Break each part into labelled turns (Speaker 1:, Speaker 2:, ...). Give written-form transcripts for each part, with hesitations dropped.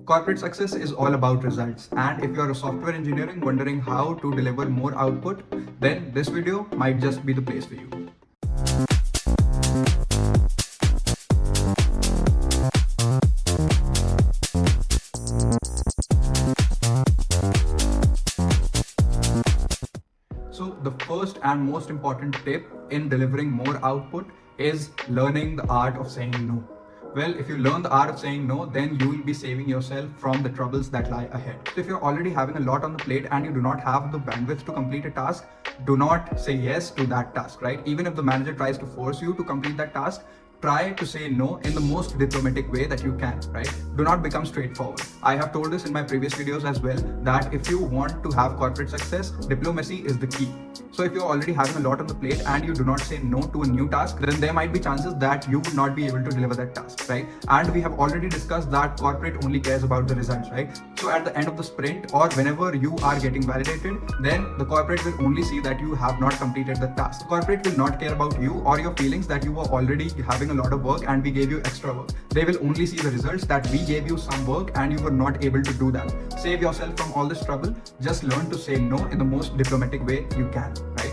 Speaker 1: Corporate success is all about results, and if you're a software engineering wondering how to deliver more output, then this video might just be the place for you. So the first and most important tip in delivering more output is learning the art of saying no. Well, if you learn the art of saying no, then you will be saving yourself from the troubles that lie ahead. So if you're already having a lot on the plate and you do not have the bandwidth to complete a task, do not say yes to that task, right? Even if the manager tries to force you to complete that task, try to say no in the most diplomatic way that you can, right? Do not become straightforward. I have told this in my previous videos as well, that if you want to have corporate success, diplomacy is the key. So if you're already having a lot on the plate and you do not say no to a new task, then there might be chances that you would not be able to deliver that task, right? And we have already discussed that corporate only cares about the results, right? So at the end of the sprint or whenever you are getting validated, then the corporate will only see that you have not completed the task. The corporate will not care about you or your feelings that you were already having a lot of work and we gave you extra work. They will only see the results that we gave you some work and you were not able to do that. Save yourself from all this trouble. Just learn to say no in the most diplomatic way you can, right?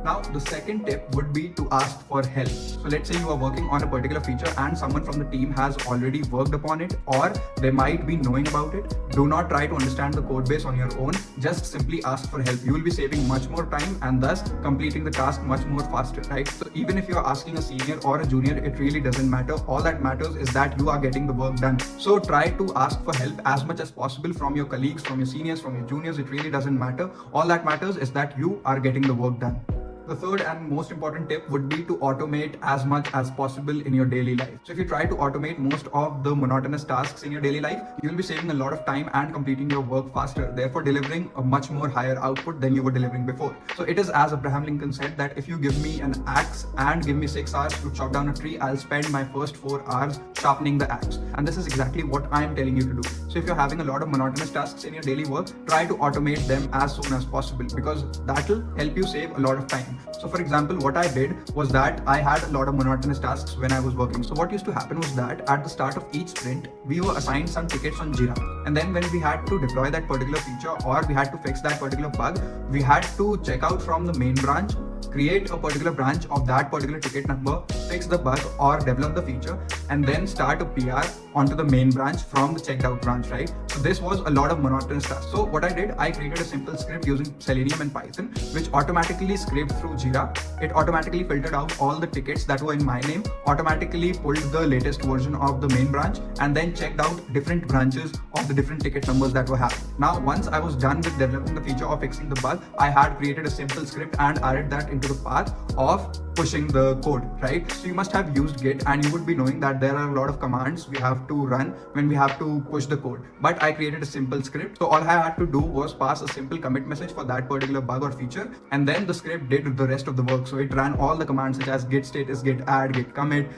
Speaker 1: Now, the second tip would be to ask for help. So let's say you are working on a particular feature and someone from the team has already worked upon it, or they might be knowing about it. Do not try to understand the code base on your own. Just simply ask for help. You will be saving much more time and thus completing the task much more faster, right? So even if you're asking a senior or a junior, it really doesn't matter. All that matters is that you are getting the work done. So try to ask for help as much as possible from your colleagues, from your seniors, from your juniors. It really doesn't matter. All that matters is that you are getting the work done. The third and most important tip would be to automate as much as possible in your daily life. So if you try to automate most of the monotonous tasks in your daily life, you will be saving a lot of time and completing your work faster, therefore delivering a much more higher output than you were delivering before. So it is as Abraham Lincoln said that if you give me an axe and give me 6 hours to chop down a tree, I'll spend my first 4 hours sharpening the axe. And this is exactly what I am telling you to do. So if you're having a lot of monotonous tasks in your daily work, try to automate them as soon as possible because that will help you save a lot of time. So for example, what I did was that I had a lot of monotonous tasks when I was working. So what used to happen was that at the start of each sprint, we were assigned some tickets on Jira. And then when we had to deploy that particular feature or we had to fix that particular bug, we had to check out from the main branch, create a particular branch of that particular ticket number, fix the bug or develop the feature, and then start a PR onto the main branch from the checked out branch, right? So this was a lot of monotonous tasks. So what I did, I created a simple script using Selenium and Python, which automatically scraped through Jira. It automatically filtered out all the tickets that were in my name, automatically pulled the latest version of the main branch, and then checked out different branches of the different ticket numbers that were happening. Now, once I was done with developing the feature or fixing the bug, I had created a simple script and added that into the path of pushing the code, right? So you must have used Git and you would be knowing that there are a lot of commands we have to run when we have to push the code. But I created a simple script. So all I had to do was pass a simple commit message for that particular bug or feature. And then the script did the rest of the work. So it ran all the commands such as git status, git add, git commit,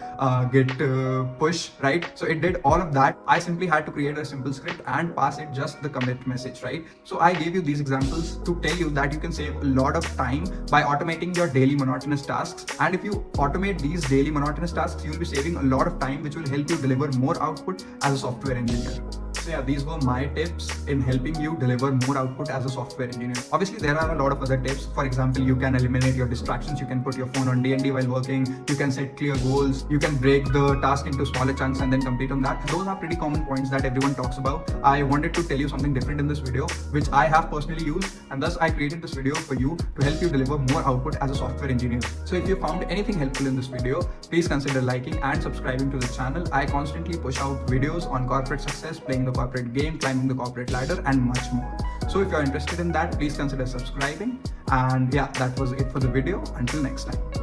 Speaker 1: git push, right? So it did all of that. I simply had to create a simple script and pass it just the commit message, right? So I gave you these examples to tell you that you can save a lot of time by automating your daily monotonous tasks. And if you automate these daily monotonous tasks, you'll be saving a lot of time, which will help you deliver more output as a software engineer. So yeah, these were my tips in helping you deliver more output as a software engineer. Obviously, there are a lot of other tips. For example, you can eliminate your distractions. You can put your phone on D&D while working. You can set clear goals. You can break the task into smaller chunks and then complete on that. Those are pretty common points that everyone talks about. I wanted to tell you something different in this video, which I have personally used, and thus I created this video for you to help you deliver more output as a software engineer. So if you found anything helpful in this video, please consider liking and subscribing to the channel. I constantly push out videos on corporate success, playing the corporate game, climbing the corporate ladder, and much more. So if you're interested in that, please consider subscribing. And yeah, that was it for the video. Until next time.